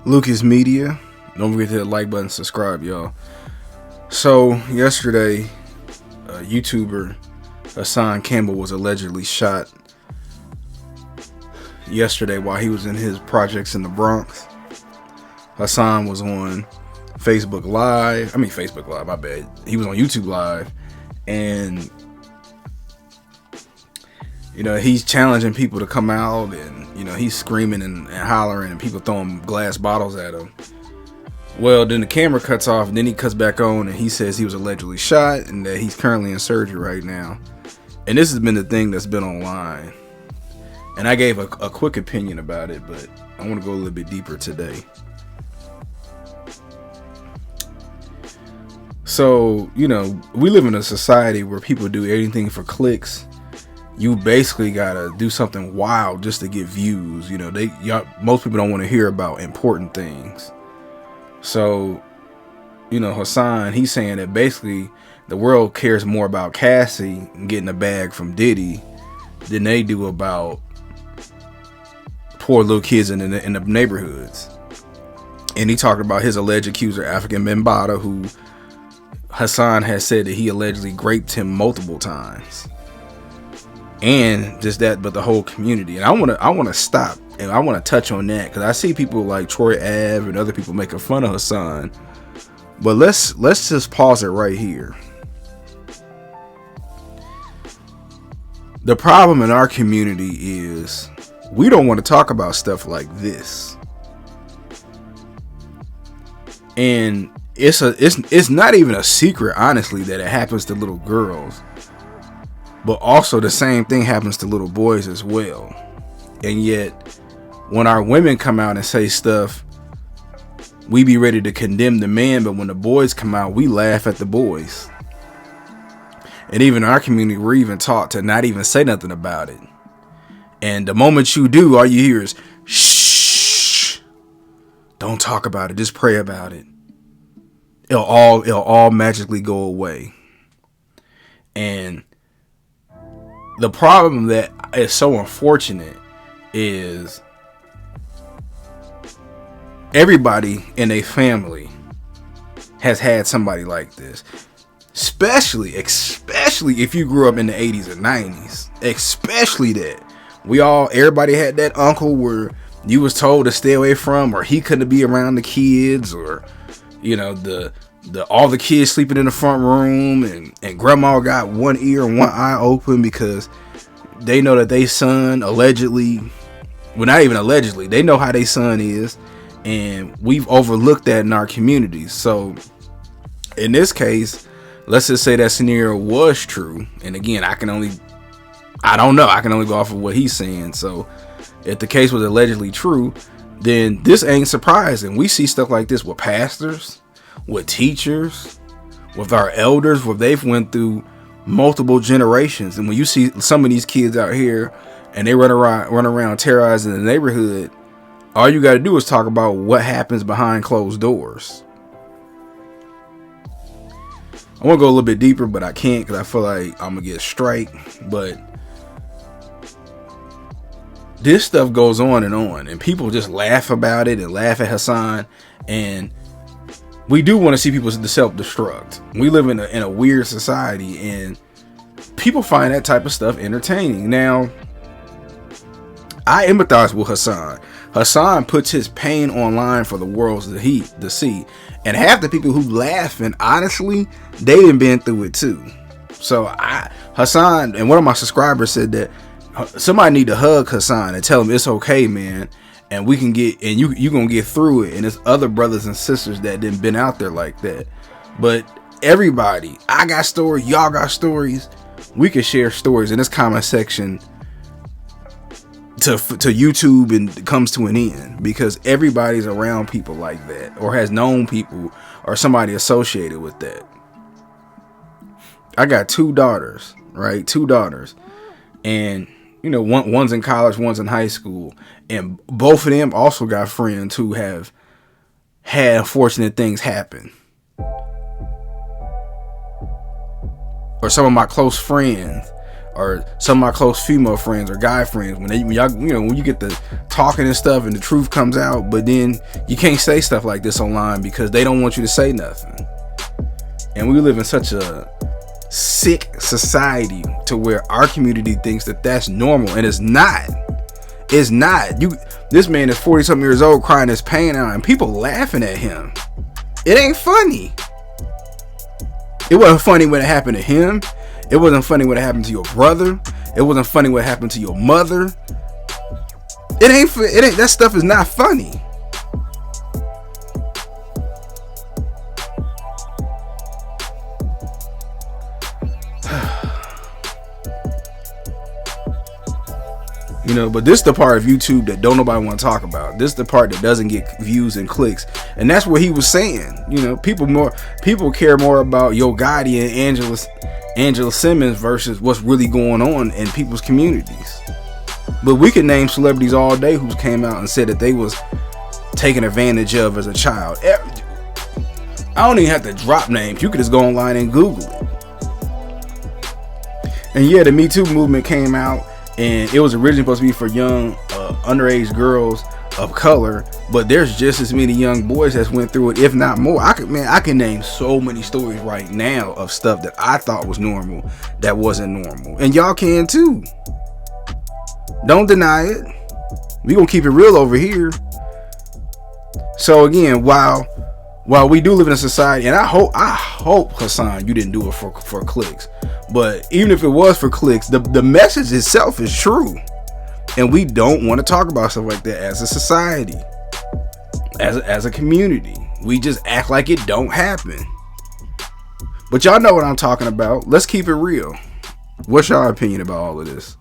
Lucas Media. Don't forget to hit the like button, subscribe, y'all. So, yesterday, YouTuber Hassan Campbell was allegedly shot yesterday while he was in his projects in the Bronx. Hassan was on Facebook Live. My bad. He was on YouTube Live. And, he's challenging people to come out. And, he's screaming and hollering. And people throwing glass bottles at him. Well, then the camera cuts off. And then he cuts back on. And he says he was allegedly shot. And that he's currently in surgery right now. And this has been the thing that's been online. And I gave a quick opinion about it. But I want to go a little bit deeper today. So, we live in a society where people do anything for clicks. You basically gotta do something wild just to get views. Most people don't want to hear about important things. So, Hassan, he's saying that basically the world cares more about Cassie and getting a bag from Diddy than they do about poor little kids in the neighborhoods. And he talked about his alleged accuser, African Bambaataa, who Hassan has said that he allegedly raped him multiple times. And just that, but the whole community. And I want to stop and I want to touch on that because I see people like Troy Ave and other people making fun of Hassan. But let's just pause it right here. The problem in our community is we don't want to talk about stuff like this. And it's not even a secret, honestly, that it happens to little girls. But also the same thing happens to little boys as well. And yet, when our women come out and say stuff, we be ready to condemn the man. But when the boys come out, we laugh at the boys. And even in our community, we're even taught to not even say nothing about it. And the moment you do, all you hear is, shh. Don't talk about it. Just pray about it. It'll all magically go away. And the problem that is so unfortunate is everybody in a family has had somebody like this. Especially if you grew up in the 80s or 90s. Especially that. Everybody had that uncle where you was told to stay away from, or he couldn't be around the kids, or all the kids sleeping in the front room, and grandma got one ear and one eye open because they know that they son allegedly, well, not even allegedly, they know how they son is, and we've overlooked that in our communities. So in this case, let's just say that scenario was true, and again, I can only go off of what he's saying. So if the case was allegedly true, then this ain't surprising. We see stuff like this with pastors, with teachers, with our elders, where they've went through multiple generations. And when you see some of these kids out here and they run around terrorizing the neighborhood, all you got to do is talk about what happens behind closed doors. I want to go a little bit deeper, but I can't because I feel like I'm going to get strike. But this stuff goes on, and people just laugh about it and laugh at Hassan. And we do want to see people self-destruct. We live in a weird society, and people find that type of stuff entertaining. Now, I empathize with Hassan. Hassan puts his pain online for the world to see. And half the people who laughing, honestly, they done been through it too. So Hassan, and one of my subscribers said that somebody need to hug Hassan and tell him it's okay, man. And we can you gonna get through it. And there's other brothers and sisters that didn't been out there like that. But everybody, I got stories, y'all got stories. We can share stories in this comment section to YouTube, and it comes to an end because everybody's around people like that, or has known people or somebody associated with that. I got two daughters, right? And one's in college, one's in high school, and both of them also got friends who have had unfortunate things happen. Or some of my close friends or some of my close female friends or guy friends, when y'all, when you get the talking and stuff and the truth comes out, but then you can't say stuff like this online because they don't want you to say nothing. And we live in such a sick society to where our community thinks that that's normal, and it's not. It's not. This man is 40 something years old crying his pain out and people laughing at him. It ain't funny. It wasn't funny when it happened to him. It wasn't funny when it happened to your brother. It wasn't funny when it happened to your mother. It ain't. That stuff is not funny. But this is the part of YouTube that don't nobody want to talk about. This is the part that doesn't get views and clicks, and that's what he was saying. People care more about Yo Gotti and Angela Simmons versus what's really going on in people's communities. But we can name celebrities all day who came out and said that they was taken advantage of as a child. I don't even have to drop names. You could just go online and Google it. And yeah, the Me Too movement came out. And it was originally supposed to be for young underage girls of color, but there's just as many young boys that went through it, if not more. I can name so many stories right now of stuff that I thought was normal that wasn't normal, and y'all can too. Don't deny it. We gonna keep it real over here. So again, while we do live in a society, and I hope Hassan, you didn't do it for clicks. But even if it was for clicks, the message itself is true. And we don't want to talk about stuff like that as a society, as a community. We just act like it don't happen. But y'all know what I'm talking about. Let's keep it real. What's your opinion about all of this?